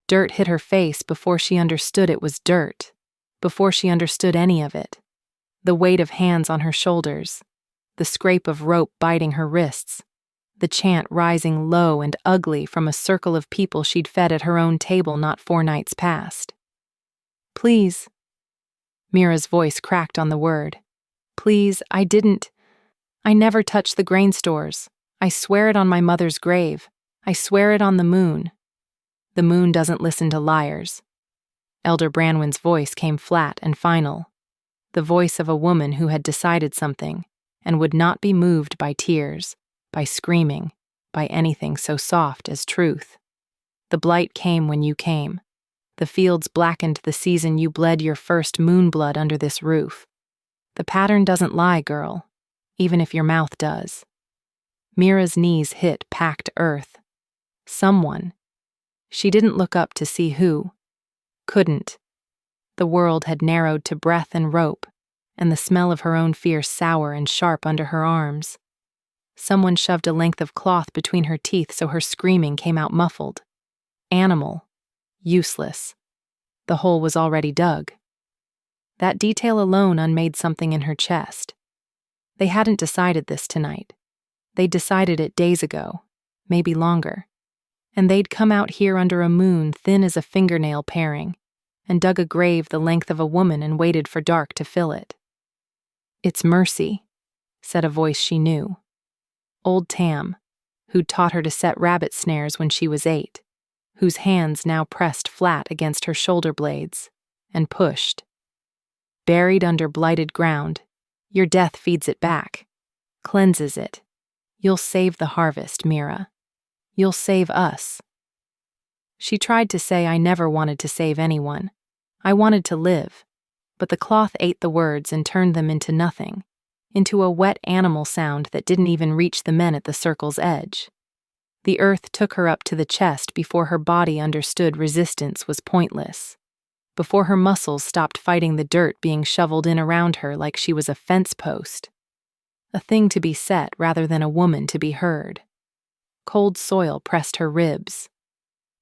Dirt hit her face before she understood it was dirt, before she understood any of it. The weight of hands on her shoulders, the scrape of rope biting her wrists, the chant rising low and ugly from a circle of people she'd fed at her own table not 4 nights past. "Please." Mira's voice cracked on the word. "Please, I never touched the grain stores. I swear it on my mother's grave. I swear it on the moon." "The moon doesn't listen to liars." Elder Branwen's voice came flat and final, the voice of a woman who had decided something and would not be moved by tears, by screaming, by anything so soft as truth. "The blight came when you came. The fields blackened the season you bled your first moon blood under this roof. The pattern doesn't lie, girl, even if your mouth does." Mira's knees hit packed earth. Someone. She didn't look up to see who. Couldn't. The world had narrowed to breath and rope, and the smell of her own fear sour and sharp under her arms. Someone shoved a length of cloth between her teeth so her screaming came out muffled. Animal. Useless. The hole was already dug. That detail alone unmade something in her chest. They hadn't decided this tonight. They'd decided it days ago, maybe longer. And they'd come out here under a moon thin as a fingernail paring, and dug a grave the length of a woman and waited for dark to fill it. "It's Mercy," said a voice she knew. Old Tam, who'd taught her to set rabbit snares when she was 8, whose hands now pressed flat against her shoulder blades, and pushed. "Buried under blighted ground, your death feeds it back, cleanses it. You'll save the harvest, Mira. You'll save us." She tried to say, "I never wanted to save anyone. I wanted to live." But the cloth ate the words and turned them into nothing, into a wet animal sound that didn't even reach the men at the circle's edge. The earth took her up to the chest before her body understood resistance was pointless, before her muscles stopped fighting the dirt being shoveled in around her like she was a fence post, a thing to be set rather than a woman to be heard. Cold soil pressed her ribs.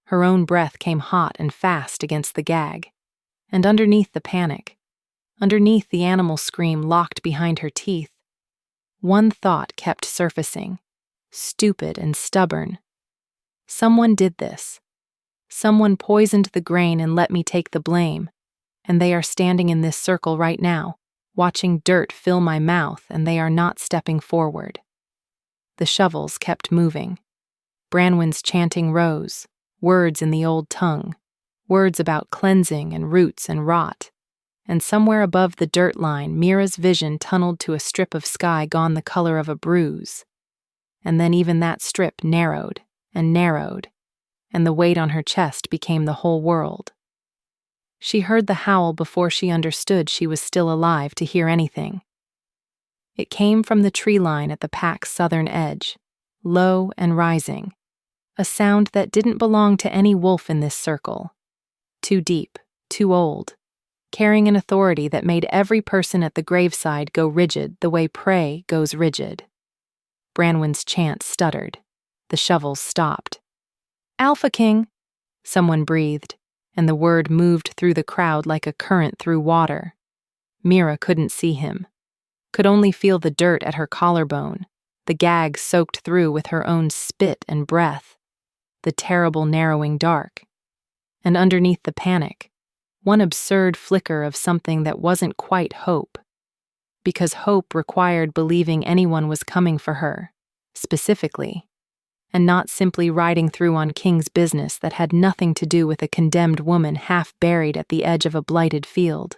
Her own breath came hot and fast against the gag, and underneath the panic, underneath the animal scream locked behind her teeth, one thought kept surfacing, stupid and stubborn. Someone did this. Someone poisoned the grain and let me take the blame, and they are standing in this circle right now, watching dirt fill my mouth, and they are not stepping forward. The shovels kept moving. Branwen's chanting rose, words in the old tongue, words about cleansing and roots and rot. And somewhere above the dirt line, Mira's vision tunneled to a strip of sky gone the color of a bruise. And then even that strip narrowed, and the weight on her chest became the whole world. She heard the howl before she understood she was still alive to hear anything. It came from the tree line at the pack's southern edge, low and rising, a sound that didn't belong to any wolf in this circle. Too deep, too old, carrying an authority that made every person at the graveside go rigid the way prey goes rigid. Branwen's chant stuttered. The shovels stopped. "Alpha King," someone breathed, and the word moved through the crowd like a current through water. Mira couldn't see him, could only feel the dirt at her collarbone, the gag soaked through with her own spit and breath, the terrible narrowing dark. And underneath the panic, one absurd flicker of something that wasn't quite hope, because hope required believing anyone was coming for her, specifically, and not simply riding through on King's business that had nothing to do with a condemned woman half buried at the edge of a blighted field.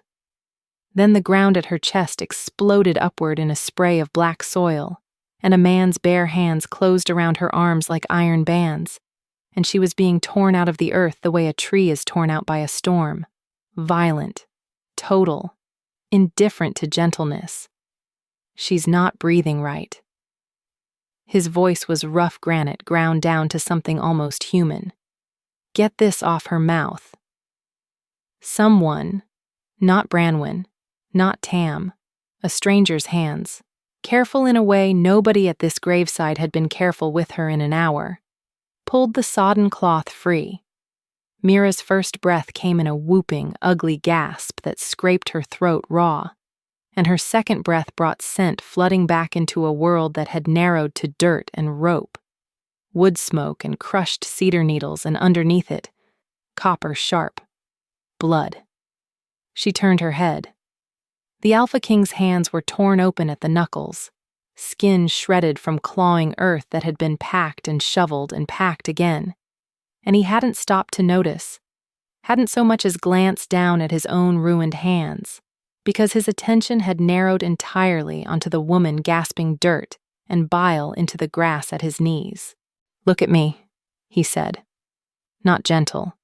Then the ground at her chest exploded upward in a spray of black soil, and a man's bare hands closed around her arms like iron bands, and she was being torn out of the earth the way a tree is torn out by a storm. Violent, total, indifferent to gentleness. "She's not breathing right." His voice was rough granite ground down to something almost human. "Get this off her mouth." Someone, not Branwen, not Tam, a stranger's hands, careful in a way nobody at this graveside had been careful with her in an hour, pulled the sodden cloth free. Mira's first breath came in a whooping, ugly gasp that scraped her throat raw, and her second breath brought scent flooding back into a world that had narrowed to dirt and rope, wood smoke and crushed cedar needles, and underneath it, copper sharp, blood. She turned her head. The Alpha King's hands were torn open at the knuckles, skin shredded from clawing earth that had been packed and shoveled and packed again. And he hadn't stopped to notice, hadn't so much as glanced down at his own ruined hands, because his attention had narrowed entirely onto the woman gasping dirt and bile into the grass at his knees. "Look at me," he said. Not gentle,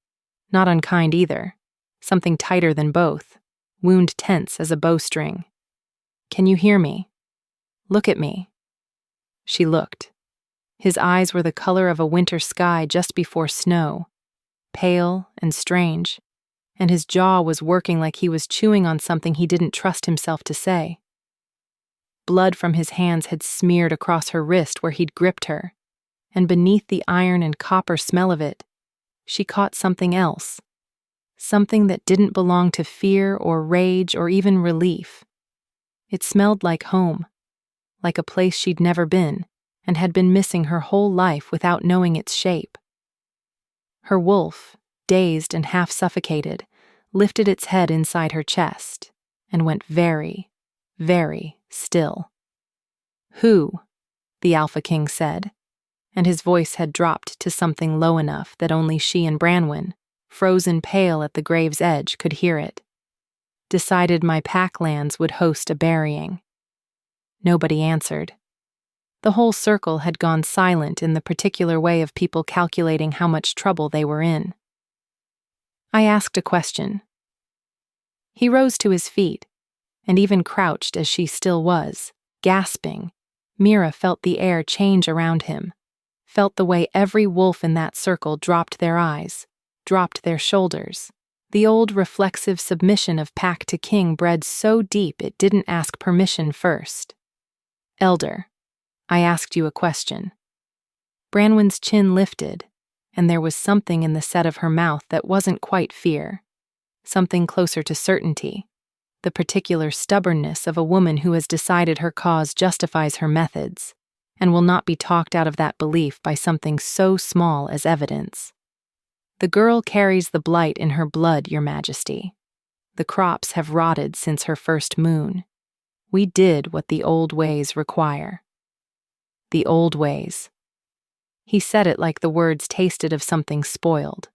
not unkind either, something tighter than both, wound tense as a bowstring. "Can you hear me? Look at me." She looked. His eyes were the color of a winter sky just before snow, pale and strange, and his jaw was working like he was chewing on something he didn't trust himself to say. Blood from his hands had smeared across her wrist where he'd gripped her, and beneath the iron and copper smell of it, she caught something else, something that didn't belong to fear or rage or even relief. It smelled like home, like a place she'd never been, and had been missing her whole life without knowing its shape. Her wolf, dazed and half suffocated, lifted its head inside her chest and went very, very still. "Who?" the Alpha King said, and his voice had dropped to something low enough that only she and Branwen, frozen pale at the grave's edge, could hear it. "Decided my packlands would host a burying." Nobody answered. The whole circle had gone silent in the particular way of people calculating how much trouble they were in. I asked a question. He rose to his feet, and even crouched as she still was, gasping, Mira felt the air change around him, felt the way every wolf in that circle dropped their eyes, dropped their shoulders. The old reflexive submission of pack to king bred so deep it didn't ask permission first. "Elder, I asked you a question." Branwen's chin lifted, and there was something in the set of her mouth that wasn't quite fear, something closer to certainty, the particular stubbornness of a woman who has decided her cause justifies her methods, and will not be talked out of that belief by something so small as evidence. "The girl carries the blight in her blood, Your Majesty. The crops have rotted since her first moon. We did what the old ways require." The old ways. He said it like the words tasted of something spoiled.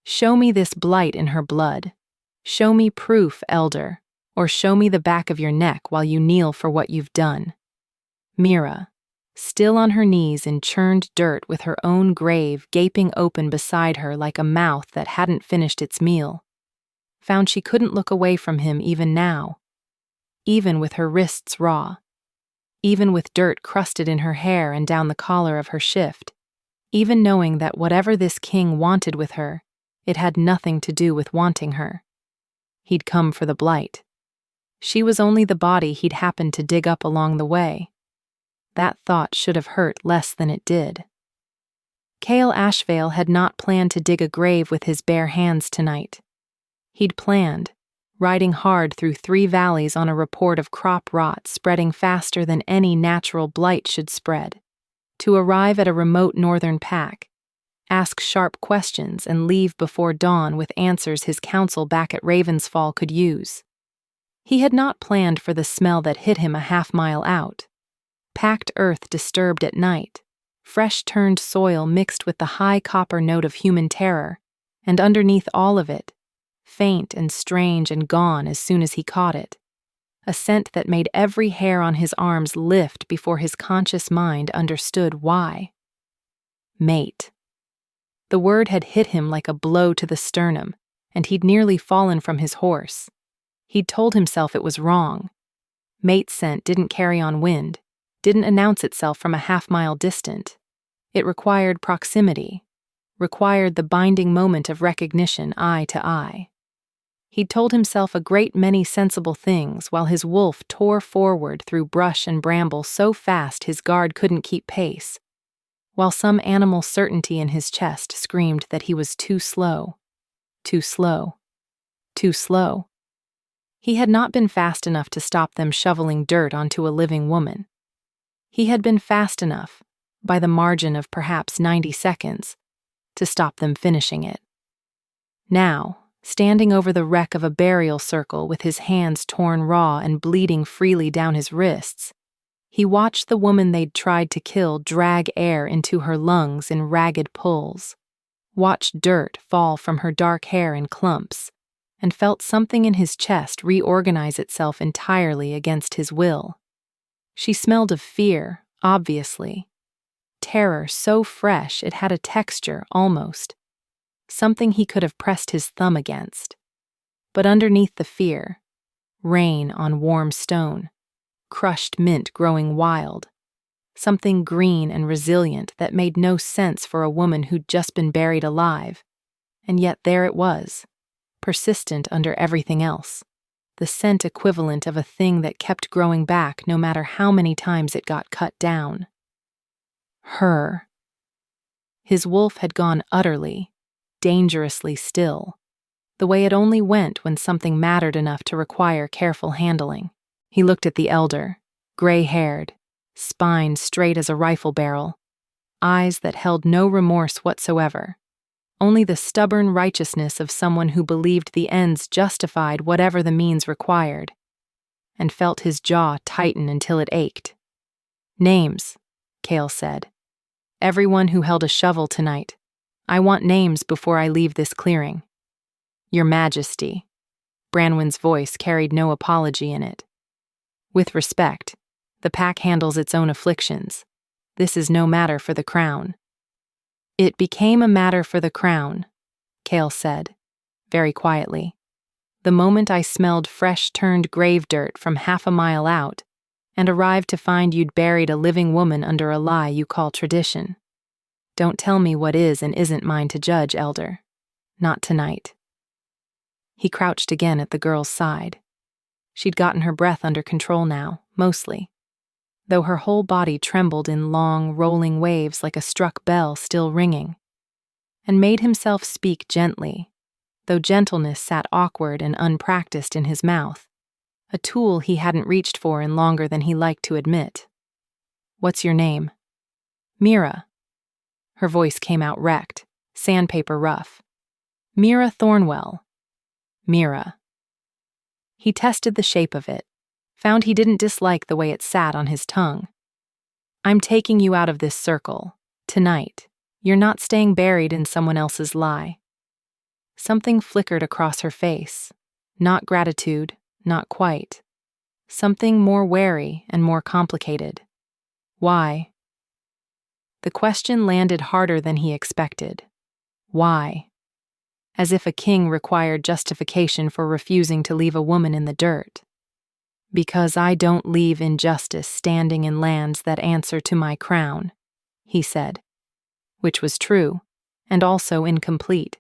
"Show me this blight in her blood. Show me proof, Elder, or show me the back of your neck while you kneel for what you've done." Mira, still on her knees in churned dirt with her own grave gaping open beside her like a mouth that hadn't finished its meal, found she couldn't look away from him even now, even with her wrists raw, even with dirt crusted in her hair and down the collar of her shift, even knowing that whatever this king wanted with her, it had nothing to do with wanting her. He'd come for the blight. She was only the body he'd happened to dig up along the way. That thought should have hurt less than it did. Cale Ashvale had not planned to dig a grave with his bare hands tonight. He'd planned, riding hard through 3 valleys on a report of crop rot spreading faster than any natural blight should spread, to arrive at a remote northern pack, ask sharp questions and leave before dawn with answers his council back at Ravensfall could use. He had not planned for the smell that hit him a half-mile out. Packed earth disturbed at night, fresh-turned soil mixed with the high copper note of human terror, and underneath all of it, faint and strange and gone as soon as he caught it, a scent that made every hair on his arms lift before his conscious mind understood why. Mate. The word had hit him like a blow to the sternum, and he'd nearly fallen from his horse. He'd told himself it was wrong. Mate scent didn't carry on wind, didn't announce itself from a half-mile distant. It required proximity, required the binding moment of recognition eye to eye. He'd told himself a great many sensible things while his wolf tore forward through brush and bramble so fast his guard couldn't keep pace, while some animal certainty in his chest screamed that he was too slow, too slow, too slow. He had not been fast enough to stop them shoveling dirt onto a living woman. He had been fast enough, by the margin of perhaps 90 seconds, to stop them finishing it. Now, standing over the wreck of a burial circle with his hands torn raw and bleeding freely down his wrists, he watched the woman they'd tried to kill drag air into her lungs in ragged pulls, watched dirt fall from her dark hair in clumps, and felt something in his chest reorganize itself entirely against his will. She smelled of fear, obviously. Terror so fresh it had a texture, almost. Something he could have pressed his thumb against. But underneath the fear, rain on warm stone, crushed mint growing wild, something green and resilient that made no sense for a woman who'd just been buried alive, and yet there it was, persistent under everything else, the scent equivalent of a thing that kept growing back no matter how many times it got cut down. Her. His wolf had gone utterly, dangerously still, the way it only went when something mattered enough to require careful handling. He looked at the elder, gray-haired, spine straight as a rifle barrel, eyes that held no remorse whatsoever, only the stubborn righteousness of someone who believed the ends justified whatever the means required, and felt his jaw tighten until it ached. "Names," Cale said. "Everyone who held a shovel tonight. I want names before I leave this clearing." "Your Majesty." Branwen's voice carried no apology in it. "With respect, the pack handles its own afflictions. This is no matter for the crown." "It became a matter for the crown," Cale said, very quietly, "the moment I smelled fresh-turned grave dirt from half a mile out and arrived to find you'd buried a living woman under a lie you call tradition. Don't tell me what is and isn't mine to judge, Elder. Not tonight." He crouched again at the girl's side. She'd gotten her breath under control now, mostly, though her whole body trembled in long, rolling waves like a struck bell still ringing, and made himself speak gently, though gentleness sat awkward and unpracticed in his mouth, a tool he hadn't reached for in longer than he liked to admit. "What's your name?" "Mira." Her voice came out wrecked, sandpaper rough. "Mira Thornwell." "Mira." He tested the shape of it, found he didn't dislike the way it sat on his tongue. "I'm taking you out of this circle, tonight. You're not staying buried in someone else's lie." Something flickered across her face. Not gratitude, not quite. Something more wary and more complicated. "Why?" The question landed harder than he expected. Why? As if a king required justification for refusing to leave a woman in the dirt. "Because I don't leave injustice standing in lands that answer to my crown," he said. Which was true, and also incomplete,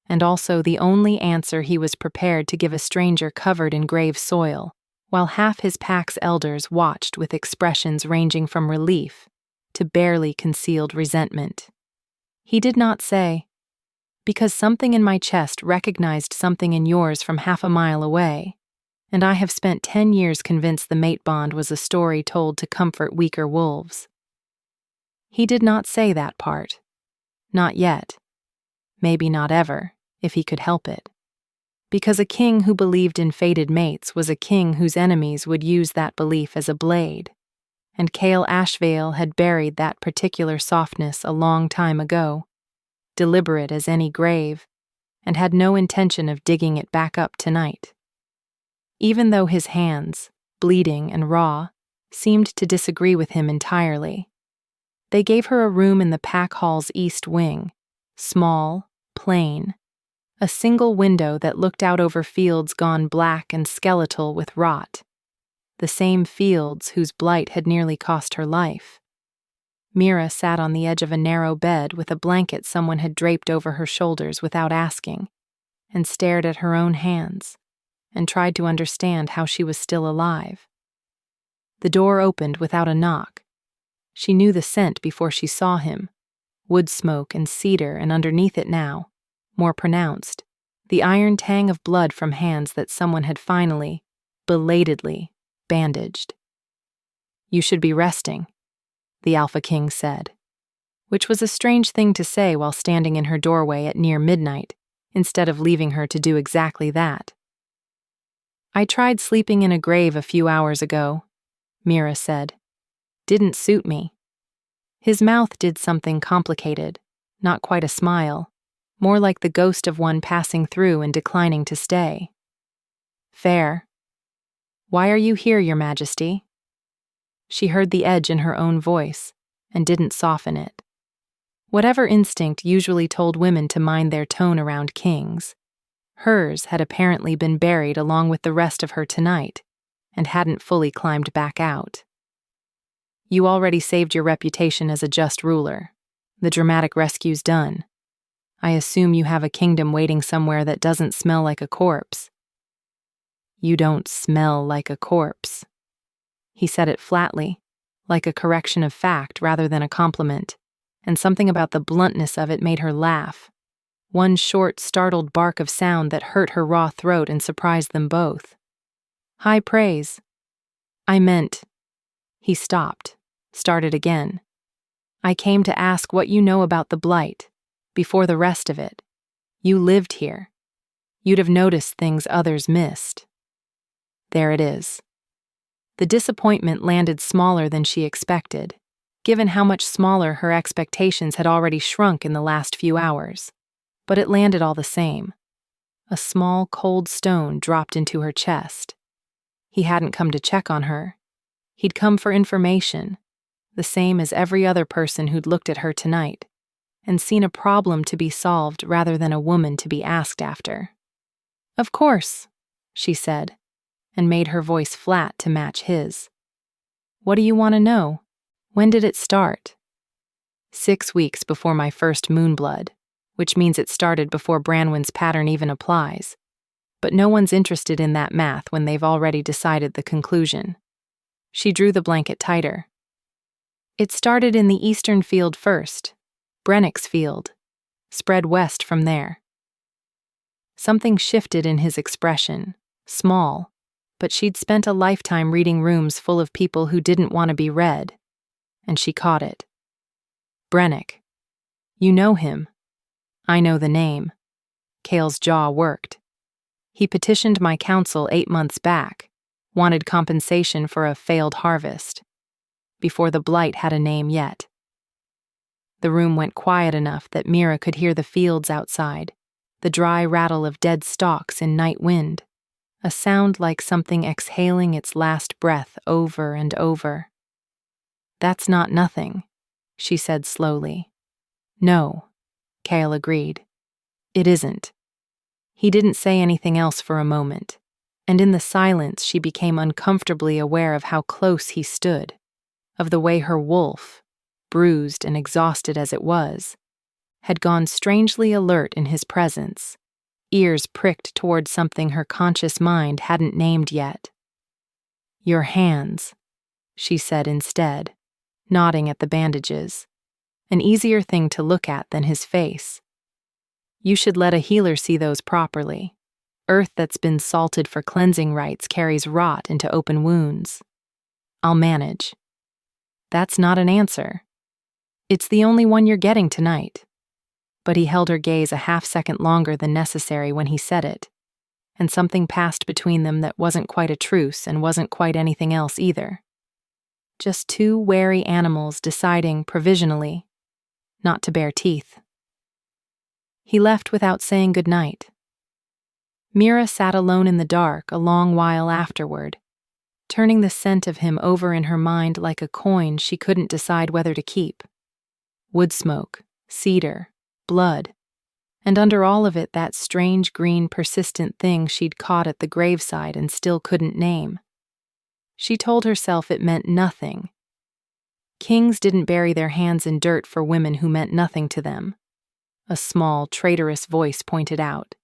and also the only answer he was prepared to give a stranger covered in grave soil, while half his pack's elders watched with expressions ranging from relief to barely concealed resentment. He did not say, "Because something in my chest recognized something in yours from half a mile away, and I have spent 10 years convinced the mate bond was a story told to comfort weaker wolves." He did not say that part. Not yet. Maybe not ever, if he could help it. Because a king who believed in fated mates was a king whose enemies would use that belief as a blade, and Cale Ashvale had buried that particular softness a long time ago, deliberate as any grave, and had no intention of digging it back up tonight. Even though his hands, bleeding and raw, seemed to disagree with him entirely. They gave her a room in the pack hall's east wing, small, plain, a single window that looked out over fields gone black and skeletal with rot, the same fields whose blight had nearly cost her life. Mira sat on the edge of a narrow bed with a blanket someone had draped over her shoulders without asking, and stared at her own hands, and tried to understand how she was still alive. The door opened without a knock. She knew the scent before she saw him, wood smoke and cedar, and underneath it now, more pronounced, the iron tang of blood from hands that someone had finally, belatedly, bandaged. "You should be resting," the Alpha King said, which was a strange thing to say while standing in her doorway at near midnight, instead of leaving her to do exactly that. "I tried sleeping in a grave a few hours ago," Mira said. "Didn't suit me." His mouth did something complicated, not quite a smile, more like the ghost of one passing through and declining to stay. "Fair. Why are you here, Your Majesty?" She heard the edge in her own voice, and didn't soften it. Whatever instinct usually told women to mind their tone around kings, hers had apparently been buried along with the rest of her tonight, and hadn't fully climbed back out. "You already saved your reputation as a just ruler. The dramatic rescue's done. I assume you have a kingdom waiting somewhere that doesn't smell like a corpse." "You don't smell like a corpse." He said it flatly, like a correction of fact rather than a compliment, and something about the bluntness of it made her laugh. One short, startled bark of sound that hurt her raw throat and surprised them both. "High praise." "I meant..." He stopped, started again. "I came to ask what you know about the Blight, before the rest of it. You lived here. You'd have noticed things others missed." There it is. The disappointment landed smaller than she expected, given how much smaller her expectations had already shrunk in the last few hours. But it landed all the same. A small, cold stone dropped into her chest. He hadn't come to check on her. He'd come for information, the same as every other person who'd looked at her tonight, and seen a problem to be solved rather than a woman to be asked after. "Of course," she said, and made her voice flat to match his. "What do you want to know? When did it start?" 6 weeks before my first moonblood, which means it started before Branwen's pattern even applies. But no one's interested in that math when they've already decided the conclusion. She drew the blanket tighter. "It started in the eastern field first, Brennick's field, spread west from there." Something shifted in his expression, small, but she'd spent a lifetime reading rooms full of people who didn't want to be read, and she caught it. "Brennick. You know him." "I know the name." Cale's jaw worked. "He petitioned my council 8 months back, wanted compensation for a failed harvest, before the Blight had a name yet." The room went quiet enough that Mira could hear the fields outside, the dry rattle of dead stalks in night wind, a sound like something exhaling its last breath over and over. "That's not nothing," she said slowly. "No," Cale agreed. "It isn't." He didn't say anything else for a moment, and in the silence she became uncomfortably aware of how close he stood, of the way her wolf, bruised and exhausted as it was, had gone strangely alert in his presence, ears pricked toward something her conscious mind hadn't named yet. "Your hands," she said instead, nodding at the bandages, an easier thing to look at than his face. "You should let a healer see those properly. Earth that's been salted for cleansing rites carries rot into open wounds." "I'll manage." "That's not an answer." "It's the only one you're getting tonight." But he held her gaze a half-second longer than necessary when he said it, and something passed between them that wasn't quite a truce and wasn't quite anything else either. Just two wary animals deciding provisionally not to bare teeth. He left without saying goodnight. Mira sat alone in the dark a long while afterward, turning the scent of him over in her mind like a coin she couldn't decide whether to keep. Wood smoke, cedar, blood, and under all of it that strange green persistent thing she'd caught at the graveside and still couldn't name. She told herself it meant nothing. Kings didn't bury their hands in dirt for women who meant nothing to them, a small, traitorous voice pointed out.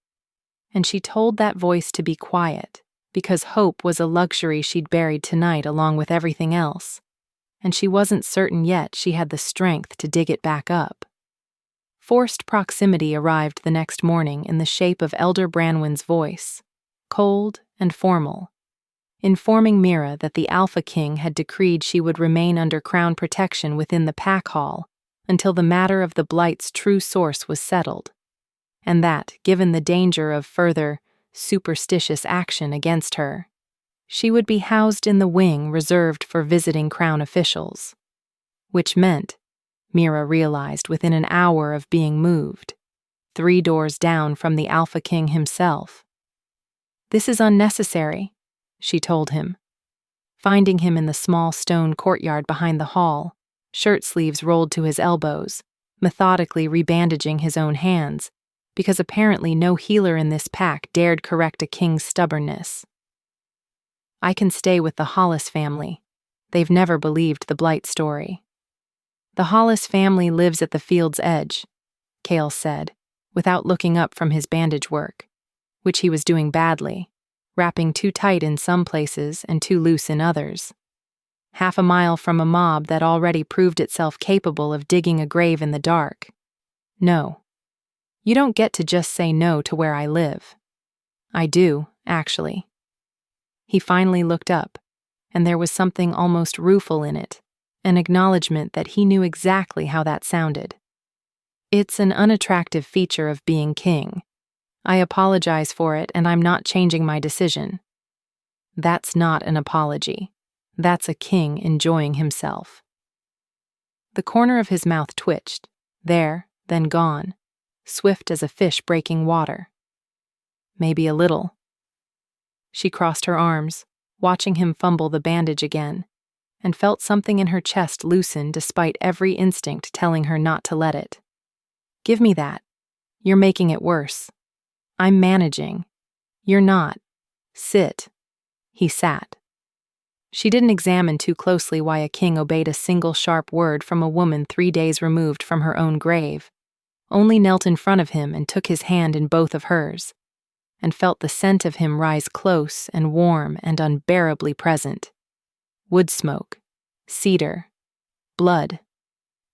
And she told that voice to be quiet, because hope was a luxury she'd buried tonight along with everything else, and she wasn't certain yet she had the strength to dig it back up. Forced proximity arrived the next morning in the shape of Elder Branwen's voice, cold and formal, informing Mira that the Alpha King had decreed she would remain under crown protection within the pack hall until the matter of the Blight's true source was settled, and that, given the danger of further superstitious action against her, she would be housed in the wing reserved for visiting crown officials, which meant, Mira realized within an hour of being moved, 3 doors down from the Alpha King himself. "This is unnecessary," she told him, finding him in the small stone courtyard behind the hall, shirt sleeves rolled to his elbows, methodically rebandaging his own hands, because apparently no healer in this pack dared correct a king's stubbornness. "I can stay with the Hollis family. They've never believed the Blight story." "The Hollis family lives at the field's edge," Cale said, without looking up from his bandage work, which he was doing badly, wrapping too tight in some places and too loose in others. Half a mile from a mob that already proved itself capable of digging a grave in the dark. "No. You don't get to just say no to where I live." "I do, actually." He finally looked up, and there was something almost rueful in it, an acknowledgement that he knew exactly how that sounded. "It's an unattractive feature of being king. I apologize for it, and I'm not changing my decision." "That's not an apology. That's a king enjoying himself." The corner of his mouth twitched, there, then gone, swift as a fish breaking water. "Maybe a little." She crossed her arms, watching him fumble the bandage again, and felt something in her chest loosen despite every instinct telling her not to let it. "Give me that. You're making it worse. I'm managing. You're not. Sit." He sat. She didn't examine too closely why a king obeyed a single sharp word from a woman 3 days removed from her own grave, only knelt in front of him and took his hand in both of hers, and felt the scent of him rise close and warm and unbearably present. Wood smoke, cedar, blood,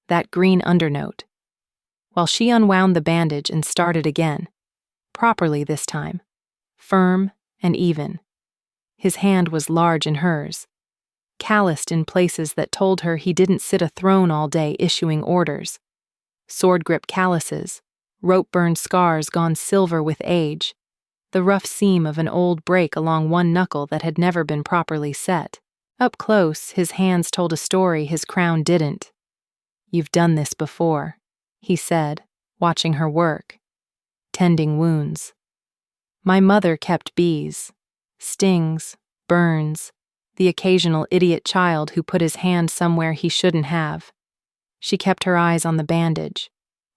that green undernote, while she unwound the bandage and started again, properly this time, firm and even. His hand was large in hers, calloused in places that told her he didn't sit a throne all day issuing orders. Sword grip calluses, rope-burned scars gone silver with age, the rough seam of an old break along one knuckle that had never been properly set. Up close, his hands told a story his crown didn't. "You've done this before," he said, watching her work. "Tending wounds. My mother kept bees, stings, burns, the occasional idiot child who put his hand somewhere he shouldn't have. She kept her eyes on the bandage,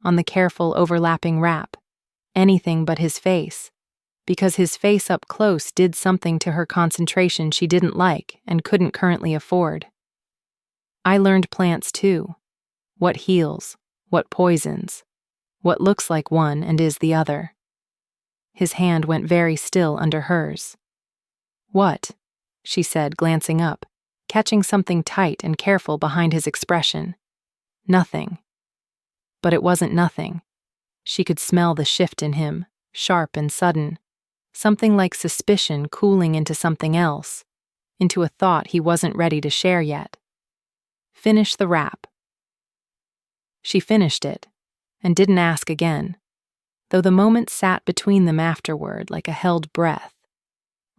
on the careful overlapping wrap, anything but his face, because his face up close did something to her concentration she didn't like and couldn't currently afford. I learned plants too. What heals, what poisons, what looks like one and is the other." His hand went very still under hers. "What?" she said, glancing up, catching something tight and careful behind his expression. "Nothing." But it wasn't nothing. She could smell the shift in him, sharp and sudden, something like suspicion cooling into something else, into a thought he wasn't ready to share yet. "Finish the wrap." She finished it, and didn't ask again, though the moment sat between them afterward like a held breath,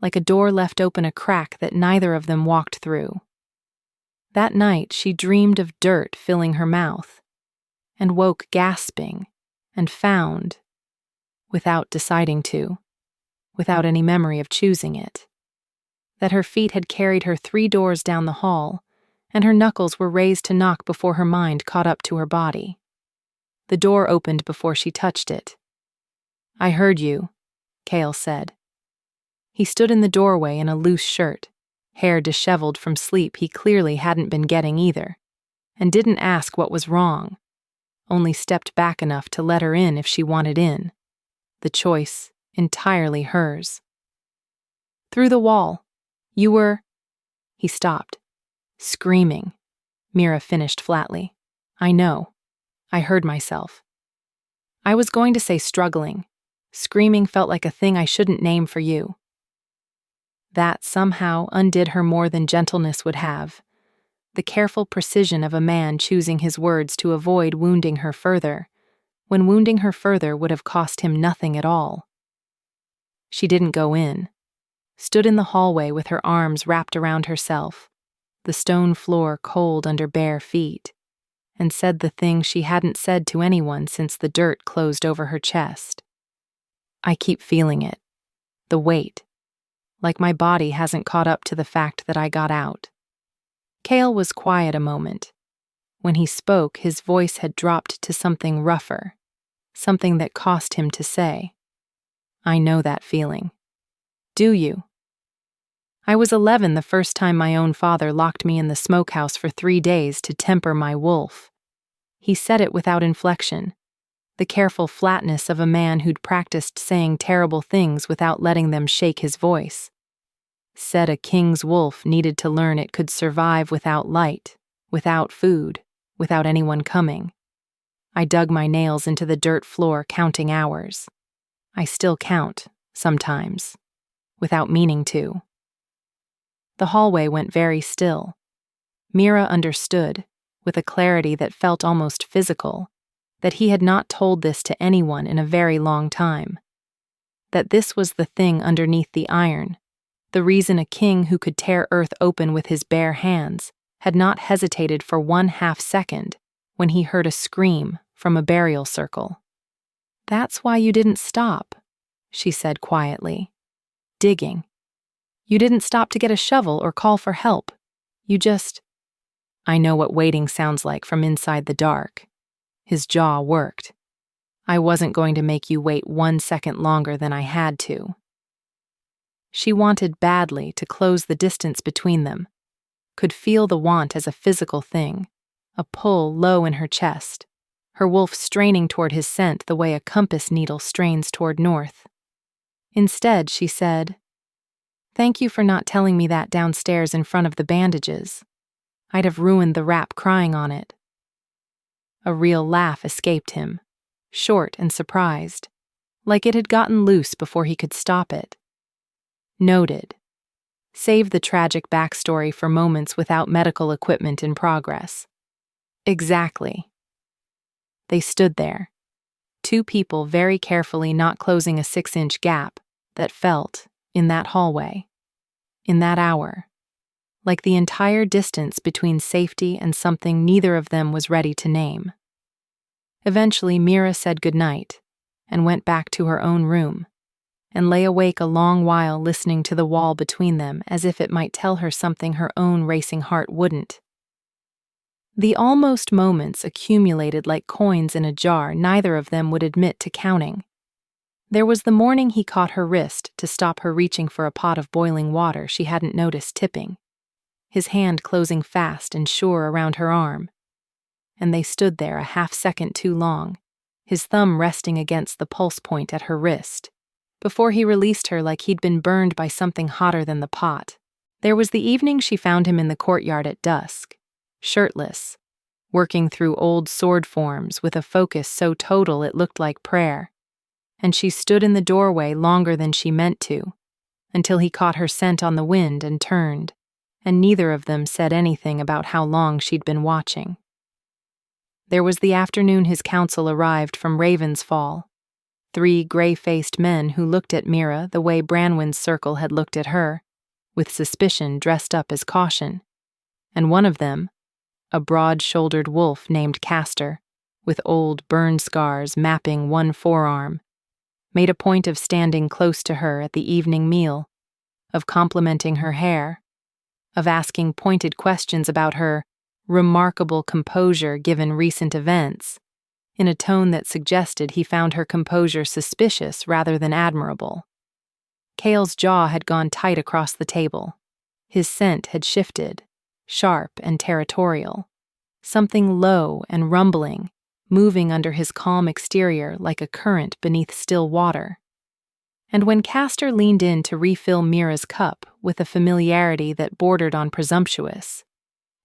like a door left open a crack that neither of them walked through. That night she dreamed of dirt filling her mouth, and woke gasping, and found, without deciding to, without any memory of choosing it, that her feet had carried her 3 doors down the hall, and her knuckles were raised to knock before her mind caught up to her body. The door opened before she touched it. "I heard you," Cale said. He stood in the doorway in a loose shirt, hair disheveled from sleep he clearly hadn't been getting either, and didn't ask what was wrong, only stepped back enough to let her in if she wanted in, the choice entirely hers. "Through the wall. You were—" He stopped, screaming. Mira finished flatly. "I know. I heard myself." I was going to say struggling. Screaming felt like a thing I shouldn't name for you. That somehow undid her more than gentleness would have. The careful precision of a man choosing his words to avoid wounding her further, when wounding her further would have cost him nothing at all. She didn't go in. Stood in the hallway with her arms wrapped around herself, the stone floor cold under bare feet, and said the thing she hadn't said to anyone since the dirt closed over her chest. I keep feeling it. The weight. Like my body hasn't caught up to the fact that I got out. Cale was quiet a moment. When he spoke, his voice had dropped to something rougher, something that cost him to say. I know that feeling. Do you? I was 11 the first time my own father locked me in the smokehouse for 3 days to temper my wolf. He said it without inflection, the careful flatness of a man who'd practiced saying terrible things without letting them shake his voice. Said a king's wolf needed to learn it could survive without light, without food, without anyone coming. I dug my nails into the dirt floor, counting hours. I still count, sometimes, without meaning to. The hallway went very still. Mira understood, with a clarity that felt almost physical, that he had not told this to anyone in a very long time. That this was the thing underneath the iron, the reason a king who could tear earth open with his bare hands had not hesitated for 1/2 second when he heard a scream from a burial circle. That's why you didn't stop, she said quietly. Digging. You didn't stop to get a shovel or call for help. You just... I know what waiting sounds like from inside the dark. His jaw worked. I wasn't going to make you wait 1 second longer than I had to. She wanted badly to close the distance between them, could feel the want as a physical thing, a pull low in her chest, her wolf straining toward his scent the way a compass needle strains toward north. Instead, she said, "Thank you for not telling me that downstairs in front of the bandages. I'd have ruined the wrap crying on it." A real laugh escaped him, short and surprised, like it had gotten loose before he could stop it. Noted. Save the tragic backstory for moments without medical equipment in progress. Exactly. They stood there, 2 people very carefully not closing a 6-inch gap that felt, in that hallway, in that hour, like the entire distance between safety and something neither of them was ready to name. Eventually, Mira said goodnight and went back to her own room, and lay awake a long while listening to the wall between them as if it might tell her something her own racing heart wouldn't. The almost moments accumulated like coins in a jar neither of them would admit to counting. There was the morning he caught her wrist to stop her reaching for a pot of boiling water she hadn't noticed tipping, his hand closing fast and sure around her arm. And they stood there a 1/2 second too long, his thumb resting against the pulse point at her wrist, before he released her like he'd been burned by something hotter than the pot. There was the evening she found him in the courtyard at dusk, shirtless, working through old sword forms with a focus so total it looked like prayer. And she stood in the doorway longer than she meant to, until he caught her scent on the wind and turned, and neither of them said anything about how long she'd been watching. There was the afternoon his counsel arrived from Ravensfall, 3 gray-faced men who looked at Mira the way Branwen's circle had looked at her, with suspicion dressed up as caution, and one of them, a broad-shouldered wolf named Castor, with old burn scars mapping one forearm, made a point of standing close to her at the evening meal, of complimenting her hair, of asking pointed questions about her remarkable composure given recent events, in a tone that suggested he found her composure suspicious rather than admirable. Cale's jaw had gone tight across the table. His scent had shifted, sharp and territorial, something low and rumbling, moving under his calm exterior like a current beneath still water. And when Castor leaned in to refill Mira's cup with a familiarity that bordered on presumptuous,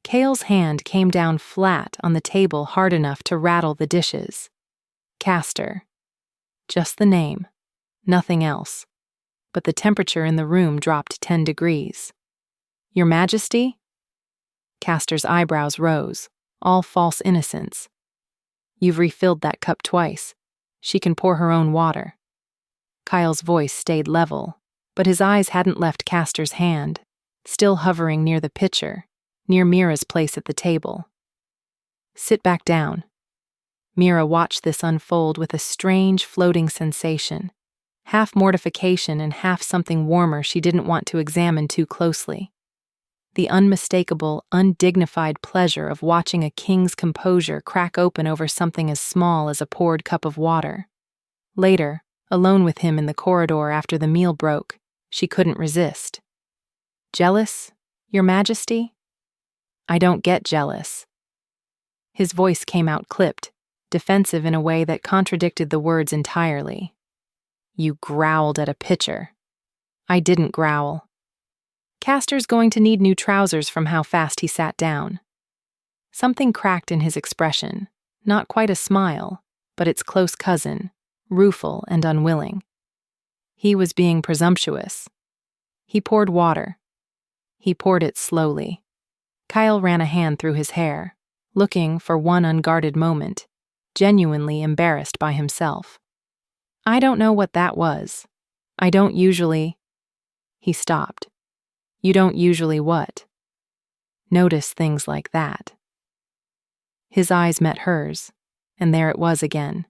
Cale's hand came down flat on the table hard enough to rattle the dishes. Castor, Just the name. Nothing else. But the temperature in the room dropped 10 degrees. Your Majesty? Castor's eyebrows rose, all false innocence. You've refilled that cup twice. She can pour her own water. Kyle's voice stayed level, but his eyes hadn't left Castor's hand, still hovering near the pitcher, near Mira's place at the table. Sit back down. Mira watched this unfold with a strange floating sensation, half mortification and half something warmer she didn't want to examine too closely. The unmistakable, undignified pleasure of watching a king's composure crack open over something as small as a poured cup of water. Later, alone with him in the corridor after the meal broke, she couldn't resist. Jealous, Your Majesty? I don't get jealous. His voice came out clipped, defensive in a way that contradicted the words entirely. You growled at a pitcher. I didn't growl. Castor's going to need new trousers from how fast he sat down. Something cracked in his expression, not quite a smile, but its close cousin, rueful and unwilling. He was being presumptuous. He poured water. He poured it slowly. Kyle ran a hand through his hair, looking, for one unguarded moment, genuinely embarrassed by himself. I don't know what that was. I don't usually... He stopped. You don't usually what? Notice things like that. His eyes met hers, and there it was again.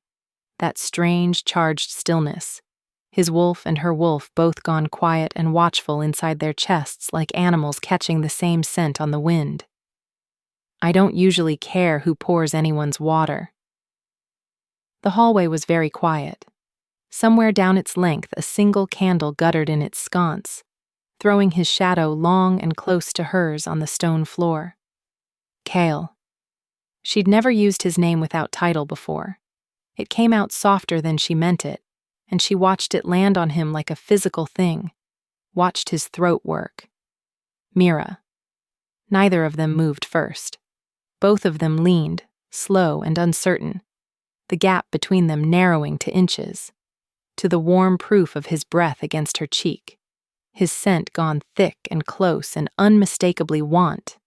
That strange, charged stillness. His wolf and her wolf both gone quiet and watchful inside their chests like animals catching the same scent on the wind. I don't usually care who pours anyone's water. The hallway was very quiet. Somewhere down its length a single candle guttered in its sconce, throwing his shadow long and close to hers on the stone floor. Kale. She'd never used his name without title before. It came out softer than she meant it, and she watched it land on him like a physical thing, watched his throat work. Mira. Neither of them moved first. Both of them leaned, slow and uncertain, the gap between them narrowing to inches, to the warm proof of his breath against her cheek, his scent gone thick and close and unmistakably want.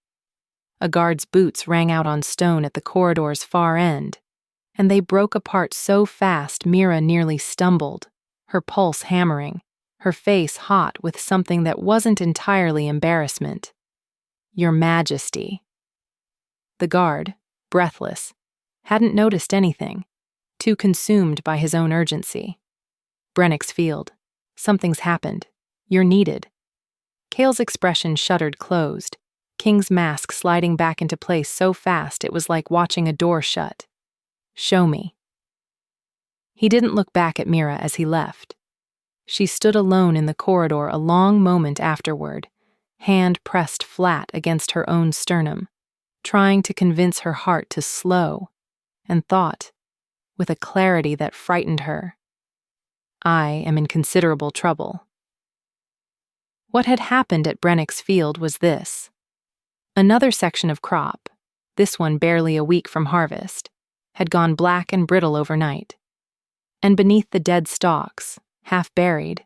A guard's boots rang out on stone at the corridor's far end, and they broke apart so fast Mira nearly stumbled, her pulse hammering, her face hot with something that wasn't entirely embarrassment. Your Majesty. The guard, breathless, hadn't noticed anything, too consumed by his own urgency. Brennick's Field. Something's happened. You're needed. Kale's expression shuttered closed, King's mask sliding back into place so fast it was like watching a door shut. Show me. He didn't look back at Mira as he left. She stood alone in the corridor a long moment afterward, hand pressed flat against her own sternum, trying to convince her heart to slow, and thought, with a clarity that frightened her, I am in considerable trouble. What had happened at Brennick's Field was this. Another section of crop, this one barely a week from harvest, had gone black and brittle overnight. And beneath the dead stalks, half buried,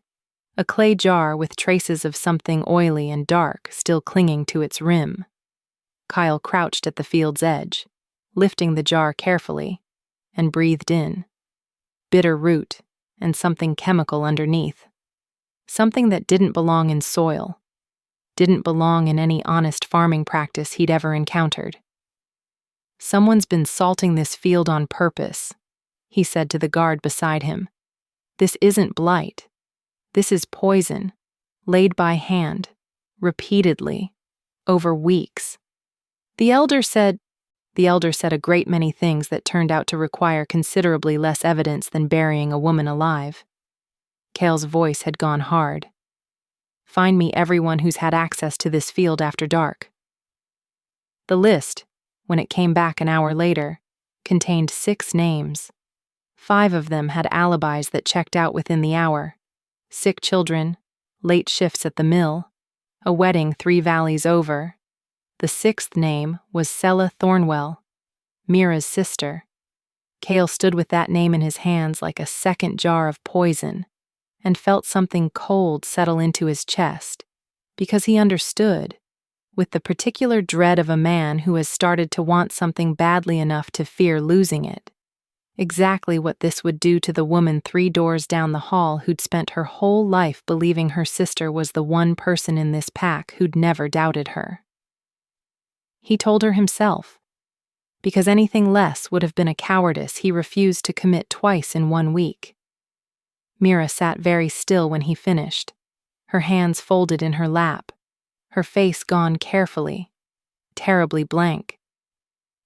a clay jar with traces of something oily and dark still clinging to its rim. Kyle crouched at the field's edge, lifting the jar carefully, and breathed in. Bitter root and something chemical underneath. Something that didn't belong in soil, didn't belong in any honest farming practice he'd ever encountered. Someone's been salting this field on purpose, he said to the guard beside him. This isn't blight. This is poison, laid by hand, repeatedly, over weeks. The elder said a great many things that turned out to require considerably less evidence than burying a woman alive. Kale's voice had gone hard. Find me everyone who's had access to this field after dark. The list, when it came back an hour later, contained 6 names. 5 of them had alibis that checked out within the hour. Sick children, late shifts at the mill, a wedding 3 valleys over. The 6th name was Sella Thornwell, Mira's sister. Cale stood with that name in his hands like a second jar of poison, and felt something cold settle into his chest, because he understood, with the particular dread of a man who has started to want something badly enough to fear losing it, exactly what this would do to the woman 3 doors down the hall who'd spent her whole life believing her sister was the one person in this pack who'd never doubted her. He told her himself, because anything less would have been a cowardice he refused to commit twice in 1 week. Mira sat very still when he finished, her hands folded in her lap, her face gone carefully, terribly blank.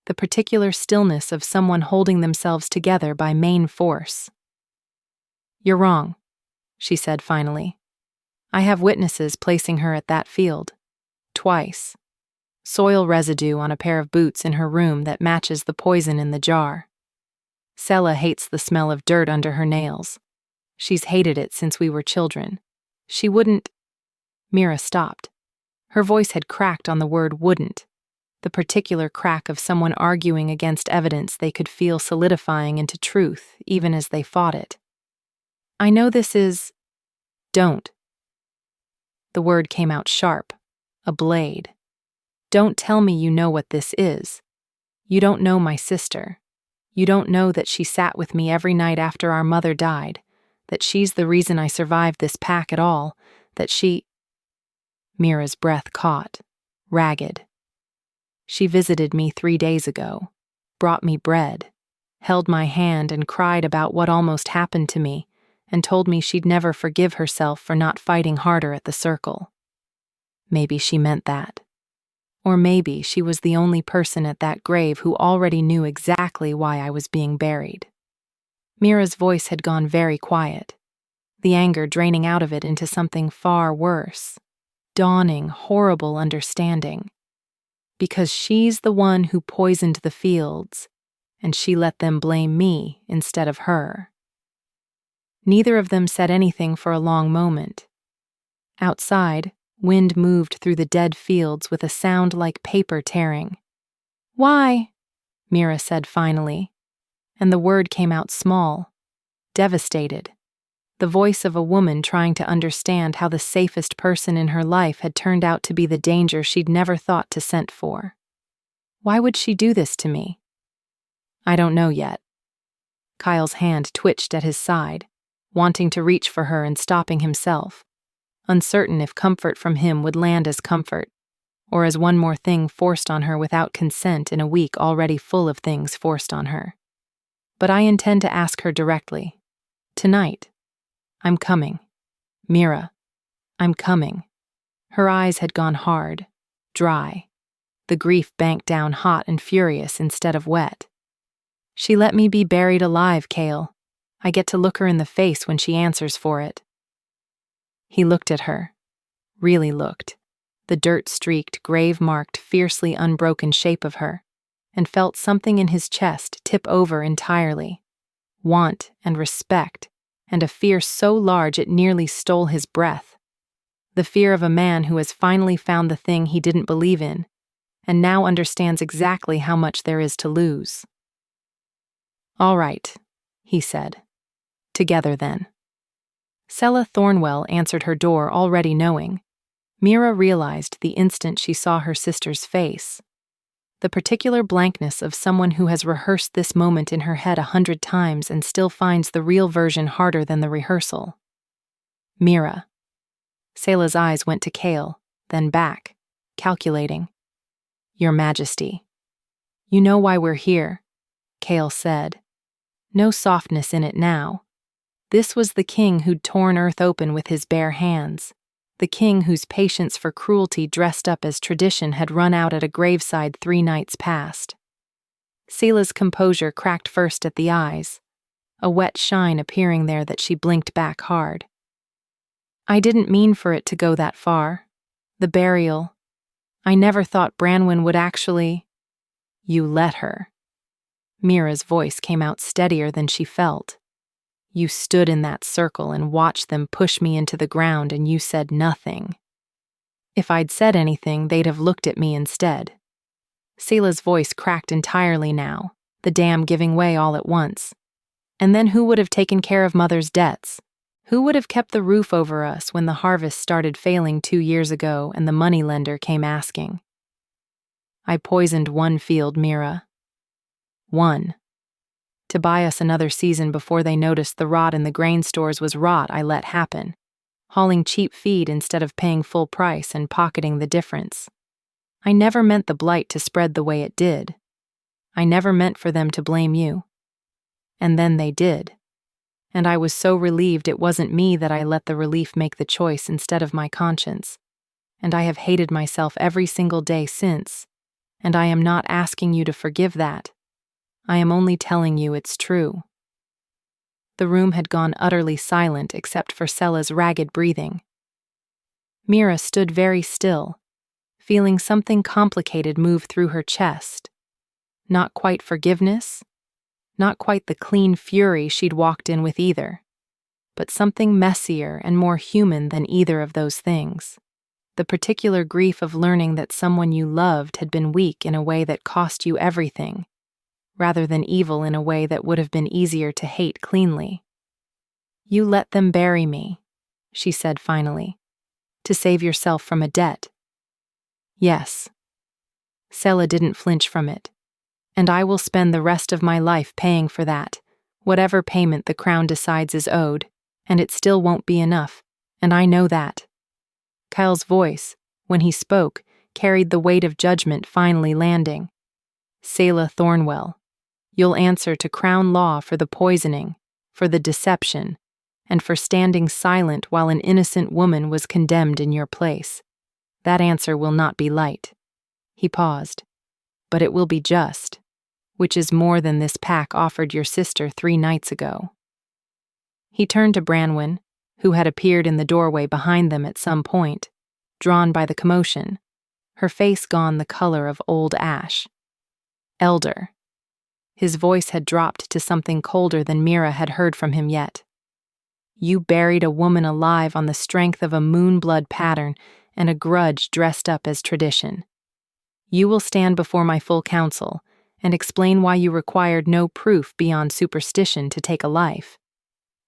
The particular stillness of someone holding themselves together by main force. "You're wrong," she said finally. "I have witnesses placing her at that field. Twice. Soil residue on a pair of boots in her room that matches the poison in the jar. Sela hates the smell of dirt under her nails. She's hated it since we were children. She wouldn't—" Mira stopped. Her voice had cracked on the word wouldn't, the particular crack of someone arguing against evidence they could feel solidifying into truth even as they fought it. "I know this is— Don't." The word came out sharp, a blade. "Don't tell me you know what this is. You don't know my sister. You don't know that she sat with me every night after our mother died, that she's the reason I survived this pack at all, that she—" Mira's breath caught, ragged. "She visited me 3 days ago, brought me bread, held my hand and cried about what almost happened to me, and told me she'd never forgive herself for not fighting harder at the circle. Maybe she meant that. Or maybe she was the only person at that grave who already knew exactly why I was being buried." Mira's voice had gone very quiet, the anger draining out of it into something far worse, dawning, horrible understanding. Because she's the one who poisoned the fields, and she let them blame me instead of her. Neither of them said anything for a long moment. Outside, wind moved through the dead fields with a sound like paper tearing. "Why?" Mira said finally, and the word came out small, devastated, the voice of a woman trying to understand how the safest person in her life had turned out to be the danger she'd never thought to scent for. "Why would she do this to me?" "I don't know yet." Kyle's hand twitched at his side, wanting to reach for her and stopping himself, uncertain if comfort from him would land as comfort, or as one more thing forced on her without consent in a week already full of things forced on her. "But I intend to ask her directly. Tonight. I'm coming. Mira, I'm coming." Her eyes had gone hard, dry. The grief banked down hot and furious instead of wet. "She let me be buried alive, Cale. I get to look her in the face when she answers for it." He looked at her, really looked, the dirt-streaked, grave-marked, fiercely unbroken shape of her, and felt something in his chest tip over entirely. Want and respect, and a fear so large it nearly stole his breath. The fear of a man who has finally found the thing he didn't believe in, and now understands exactly how much there is to lose. "All right," he said. "Together then." Sela Thornwell answered her door already knowing. Mira realized the instant she saw her sister's face. The particular blankness of someone who has rehearsed this moment in her head 100 times and still finds the real version harder than the rehearsal. "Mira." Sela's eyes went to Cale, then back, calculating. "Your Majesty." "You know why we're here," Cale said. No softness in it now. This was the king who'd torn earth open with his bare hands, the king whose patience for cruelty dressed up as tradition had run out at a graveside 3 nights past. Sela's composure cracked first at the eyes, a wet shine appearing there that she blinked back hard. "I didn't mean for it to go that far. The burial. I never thought Branwen would actually—" "You let her." Mira's voice came out steadier than she felt. "You stood in that circle and watched them push me into the ground and you said nothing. If I'd said anything, they'd have looked at me instead." Sela's voice cracked entirely now, the dam giving way all at once. And then who would have taken care of Mother's debts? Who would have kept the roof over us when the harvest started failing 2 years ago and the moneylender came asking? I poisoned one field, Mira. One. To buy us another season before they noticed the rot in the grain stores was rot I let happen, hauling cheap feed instead of paying full price and pocketing the difference. I never meant the blight to spread the way it did. I never meant for them to blame you. And then they did. And I was so relieved it wasn't me that I let the relief make the choice instead of my conscience. And I have hated myself every single day since. And I am not asking you to forgive that. I am only telling you it's true. The room had gone utterly silent except for Sella's ragged breathing. Mira stood very still, feeling something complicated move through her chest. Not quite forgiveness, not quite the clean fury she'd walked in with either, but something messier and more human than either of those things. The particular grief of learning that someone you loved had been weak in a way that cost you everything, rather than evil in a way that would have been easier to hate cleanly. You let them bury me, she said finally, to save yourself from a debt. Yes. Sella didn't flinch from it. And I will spend the rest of my life paying for that, whatever payment the crown decides is owed, and it still won't be enough, and I know that. Kyle's voice, when he spoke, carried the weight of judgment finally landing. Selah Thornwell, you'll answer to crown law for the poisoning, for the deception, and for standing silent while an innocent woman was condemned in your place. That answer will not be light. He paused. But it will be just, which is more than this pack offered your sister 3 nights ago. He turned to Branwen, who had appeared in the doorway behind them at some point, drawn by the commotion, her face gone the color of old ash. Elder. His voice had dropped to something colder than Mira had heard from him yet. You buried a woman alive on the strength of a moonblood pattern and a grudge dressed up as tradition. You will stand before my full council and explain why you required no proof beyond superstition to take a life.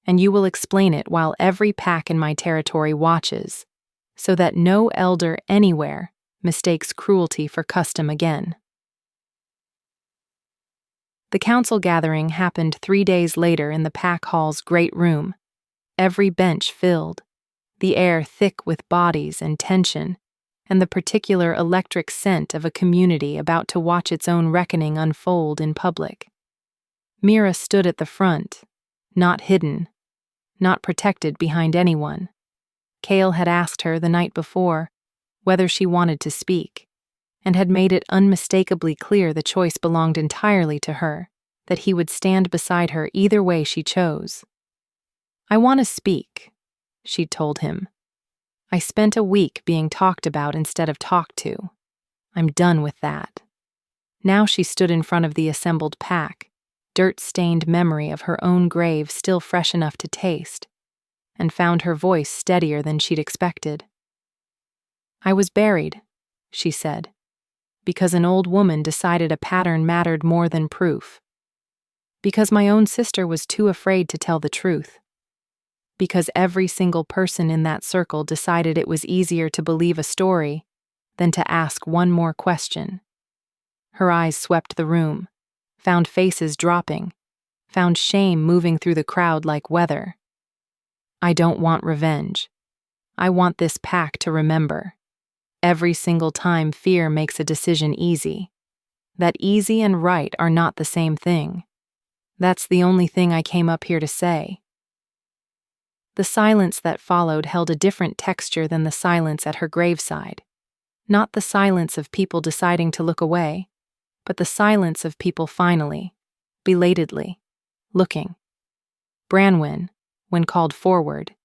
And you will explain it while every pack in my territory watches, so that no elder anywhere mistakes cruelty for custom again. The council gathering happened 3 days later in the pack hall's great room, every bench filled, the air thick with bodies and tension, and the particular electric scent of a community about to watch its own reckoning unfold in public. Mira stood at the front, not hidden, not protected behind anyone. Cale had asked her the night before whether she wanted to speak, and had made it unmistakably clear the choice belonged entirely to her, that he would stand beside her either way she chose. I want to speak, she'd told him. I spent a week being talked about instead of talked to. I'm done with that. Now she stood in front of the assembled pack, dirt-stained memory of her own grave still fresh enough to taste, and found her voice steadier than she'd expected. I was buried, she said, because an old woman decided a pattern mattered more than proof. Because my own sister was too afraid to tell the truth. Because every single person in that circle decided it was easier to believe a story than to ask one more question. Her eyes swept the room, found faces dropping, found shame moving through the crowd like weather. I don't want revenge. I want this pack to remember. Every single time fear makes a decision easy. That easy and right are not the same thing. That's the only thing I came up here to say. The silence that followed held a different texture than the silence at her graveside. Not the silence of people deciding to look away, but the silence of people finally, belatedly, looking. Branwen, when called forward,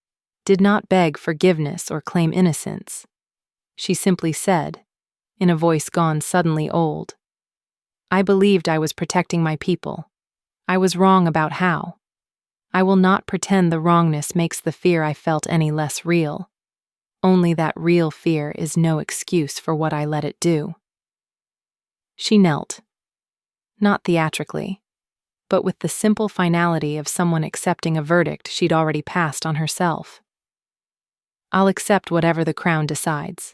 did not beg forgiveness or claim innocence. She simply said, in a voice gone suddenly old, I believed I was protecting my people. I was wrong about how. I will not pretend the wrongness makes the fear I felt any less real. Only that real fear is no excuse for what I let it do. She knelt. Not theatrically, but with the simple finality of someone accepting a verdict she'd already passed on herself. I'll accept whatever the crown decides.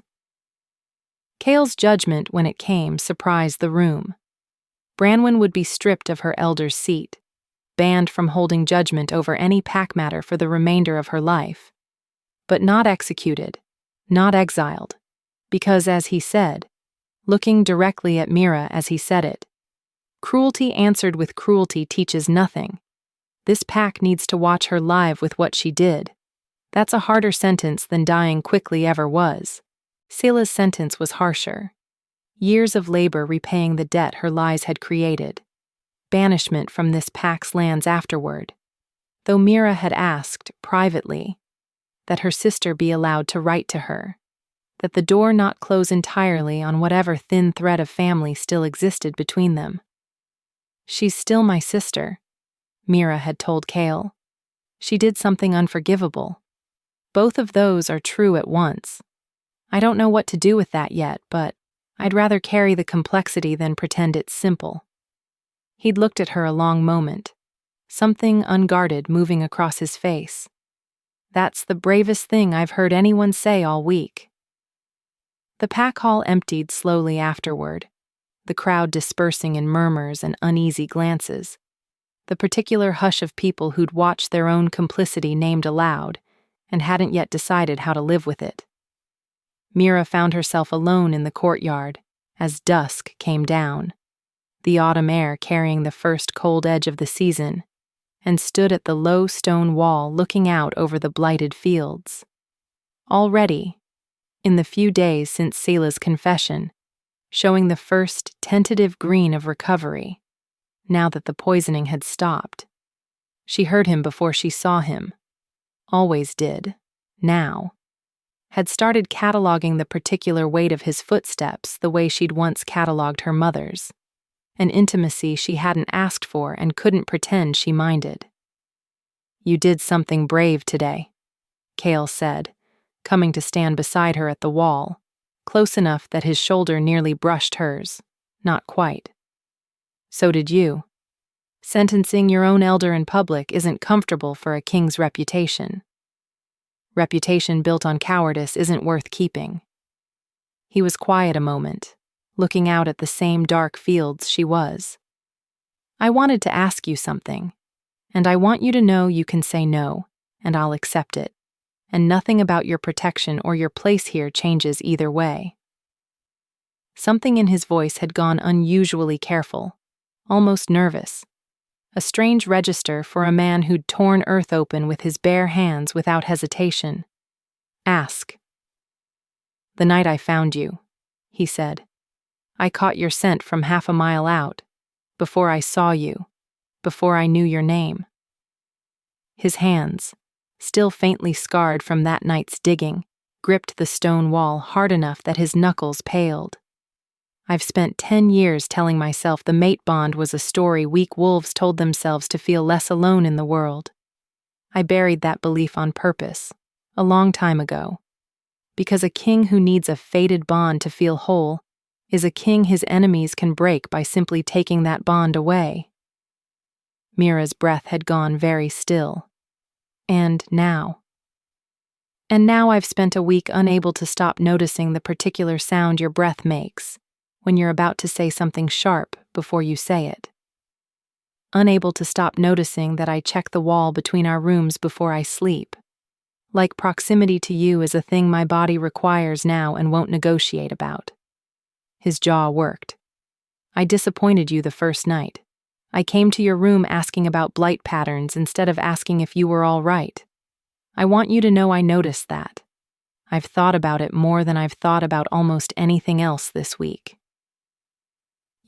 Cale's judgment, when it came, surprised the room. Branwen would be stripped of her elder's seat, banned from holding judgment over any pack matter for the remainder of her life. But not executed, not exiled, because, as he said, looking directly at Mira as he said it, cruelty answered with cruelty teaches nothing. This pack needs to watch her live with what she did. That's a harder sentence than dying quickly ever was. Sela's sentence was harsher. Years of labor repaying the debt her lies had created. Banishment from this pack's lands afterward. Though Mira had asked, privately, that her sister be allowed to write to her, that the door not close entirely on whatever thin thread of family still existed between them. She's still my sister, Mira had told Cale. She did something unforgivable. Both of those are true at once. I don't know what to do with that yet, but I'd rather carry the complexity than pretend it's simple. He'd looked at her a long moment, something unguarded moving across his face. That's the bravest thing I've heard anyone say all week. The pack hall emptied slowly afterward, the crowd dispersing in murmurs and uneasy glances, the particular hush of people who'd watched their own complicity named aloud and hadn't yet decided how to live with it. Mira found herself alone in the courtyard as dusk came down, the autumn air carrying the first cold edge of the season, and stood at the low stone wall looking out over the blighted fields. Already, in the few days since Sela's confession, showing the first tentative green of recovery, now that the poisoning had stopped. She heard him before she saw him. Always did. Now. Had started cataloging the particular weight of his footsteps the way she'd once cataloged her mother's, an intimacy she hadn't asked for and couldn't pretend she minded. You did something brave today, Cale said, coming to stand beside her at the wall, close enough that his shoulder nearly brushed hers, not quite. So did you. Sentencing your own elder in public isn't comfortable for a king's reputation. Reputation built on cowardice isn't worth keeping. He was quiet a moment, looking out at the same dark fields she was. I wanted to ask you something, and I want you to know you can say no, and I'll accept it, and nothing about your protection or your place here changes either way. Something in his voice had gone unusually careful, almost nervous. A strange register for a man who'd torn earth open with his bare hands without hesitation. Ask. The night I found you, he said. I caught your scent from half a mile out, before I saw you, before I knew your name. His hands, still faintly scarred from that night's digging, gripped the stone wall hard enough that his knuckles paled. I've spent 10 years telling myself the mate bond was a story weak wolves told themselves to feel less alone in the world. I buried that belief on purpose, a long time ago. Because a king who needs a fated bond to feel whole is a king his enemies can break by simply taking that bond away. Mira's breath had gone very still. And now I've spent a week unable to stop noticing the particular sound your breath makes when you're about to say something sharp before you say it. Unable to stop noticing that I check the wall between our rooms before I sleep. Like proximity to you is a thing my body requires now and won't negotiate about. His jaw worked. I disappointed you the first night. I came to your room asking about blight patterns instead of asking if you were all right. I want you to know I noticed that. I've thought about it more than I've thought about almost anything else this week.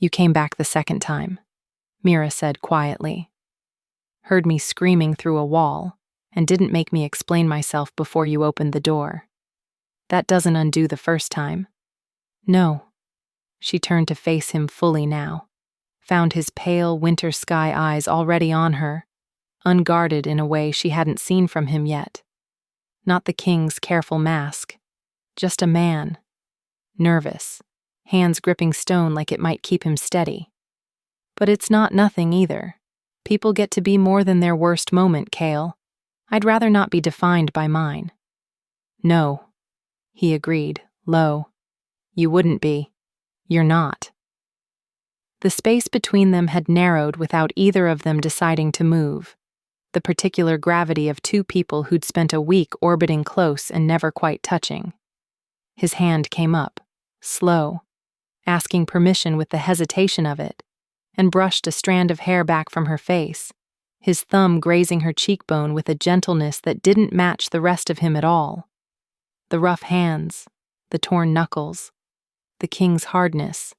You came back the second time, Mira said quietly. Heard me screaming through a wall, and didn't make me explain myself before you opened the door. That doesn't undo the first time. No. She turned to face him fully now, found his pale winter sky eyes already on her, unguarded in a way she hadn't seen from him yet. Not the king's careful mask, just a man, nervous, hands gripping stone like it might keep him steady. But it's not nothing either. People get to be more than their worst moment, Kale. I'd rather not be defined by mine. No, he agreed, low. You wouldn't be. You're not. The space between them had narrowed without either of them deciding to move. The particular gravity of two people who'd spent a week orbiting close and never quite touching. His hand came up, slow, asking permission with the hesitation of it, and brushed a strand of hair back from her face, his thumb grazing her cheekbone with a gentleness that didn't match the rest of him at all. The rough hands, the torn knuckles, the king's hardness,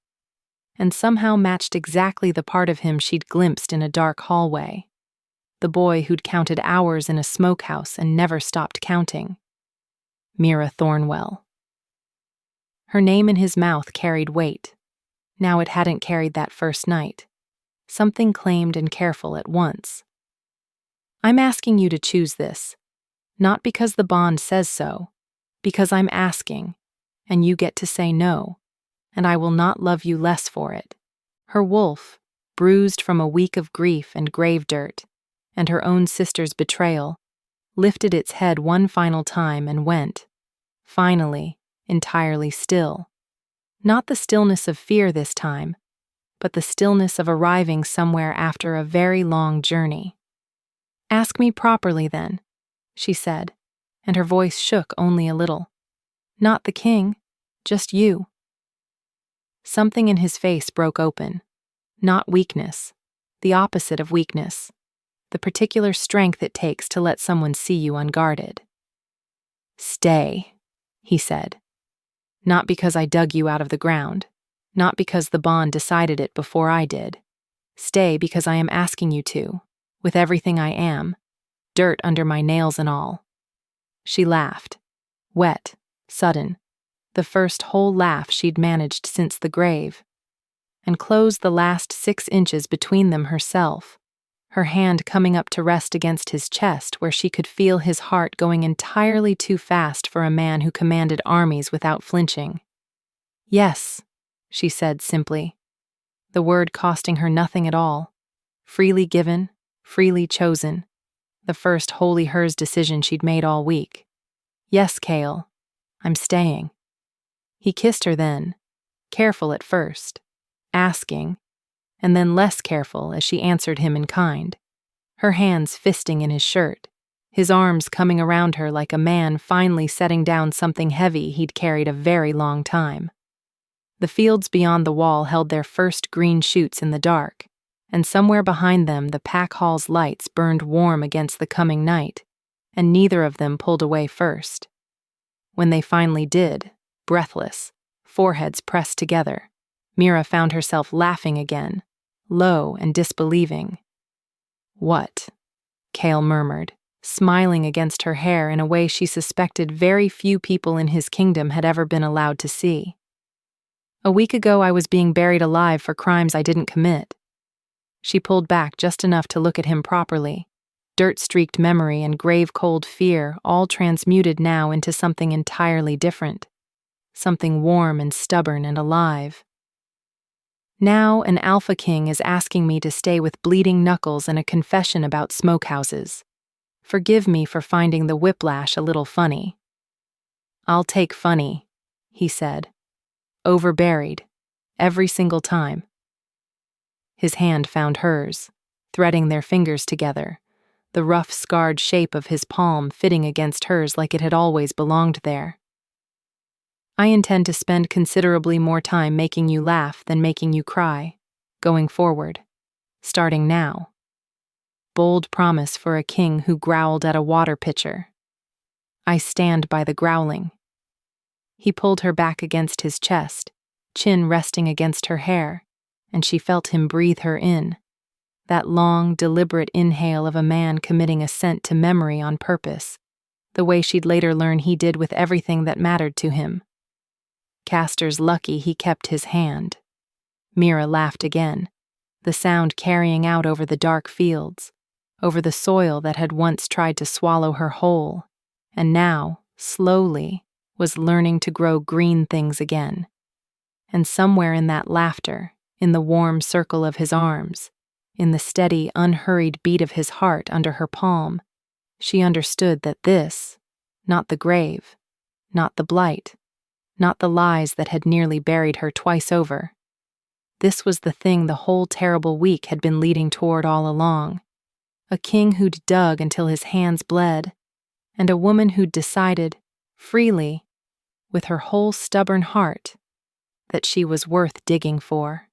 and somehow matched exactly the part of him she'd glimpsed in a dark hallway. The boy who'd counted hours in a smokehouse and never stopped counting. Mira Thornwell. Her name in his mouth carried weight. Now it hadn't carried that first night. Something claimed and careful at once. I'm asking you to choose this, not because the bond says so, because I'm asking, and you get to say no, and I will not love you less for it. Her wolf, bruised from a week of grief and grave dirt, and her own sister's betrayal, lifted its head one final time and went, finally, entirely still. Not the stillness of fear this time, but the stillness of arriving somewhere after a very long journey. Ask me properly then, she said, and her voice shook only a little. Not the king, just you. Something in his face broke open. Not weakness, the opposite of weakness. The particular strength it takes to let someone see you unguarded. Stay, he said. Not because I dug you out of the ground, not because the bond decided it before I did. Stay because I am asking you to, with everything I am, dirt under my nails and all. She laughed, wet, sudden, the first whole laugh she'd managed since the grave, and closed the last 6 inches between them herself, her hand coming up to rest against his chest where she could feel his heart going entirely too fast for a man who commanded armies without flinching. Yes, she said simply, the word costing her nothing at all, freely given, freely chosen, the first wholly hers decision she'd made all week. Yes, Kale, I'm staying. He kissed her then, careful at first, asking, and then less careful as she answered him in kind, her hands fisting in his shirt, his arms coming around her like a man finally setting down something heavy he'd carried a very long time. The fields beyond the wall held their first green shoots in the dark, and somewhere behind them the pack hall's lights burned warm against the coming night, and neither of them pulled away first. When they finally did, breathless, foreheads pressed together, Mira found herself laughing again, low and disbelieving. What? Kale murmured, smiling against her hair in a way she suspected very few people in his kingdom had ever been allowed to see. A week ago I was being buried alive for crimes I didn't commit. She pulled back just enough to look at him properly, dirt-streaked memory and grave-cold fear all transmuted now into something entirely different, something warm and stubborn and alive. Now an alpha king is asking me to stay with bleeding knuckles and a confession about smokehouses. Forgive me for finding the whiplash a little funny. I'll take funny, he said. Overburied, every single time. His hand found hers, threading their fingers together, the rough, scarred shape of his palm fitting against hers like it had always belonged there. I intend to spend considerably more time making you laugh than making you cry, going forward, starting now. Bold promise for a king who growled at a water pitcher. I stand by the growling. He pulled her back against his chest, chin resting against her hair, and she felt him breathe her in, that long, deliberate inhale of a man committing assent to memory on purpose, the way she'd later learn he did with everything that mattered to him. Castor's lucky he kept his hand. Mira laughed again, the sound carrying out over the dark fields, over the soil that had once tried to swallow her whole, and now, slowly, was learning to grow green things again. And somewhere in that laughter, in the warm circle of his arms, in the steady, unhurried beat of his heart under her palm, she understood that this, not the grave, not the blight, not the lies that had nearly buried her twice over. This was the thing the whole terrible week had been leading toward all along. A king who'd dug until his hands bled, and a woman who'd decided, freely, with her whole stubborn heart, that she was worth digging for.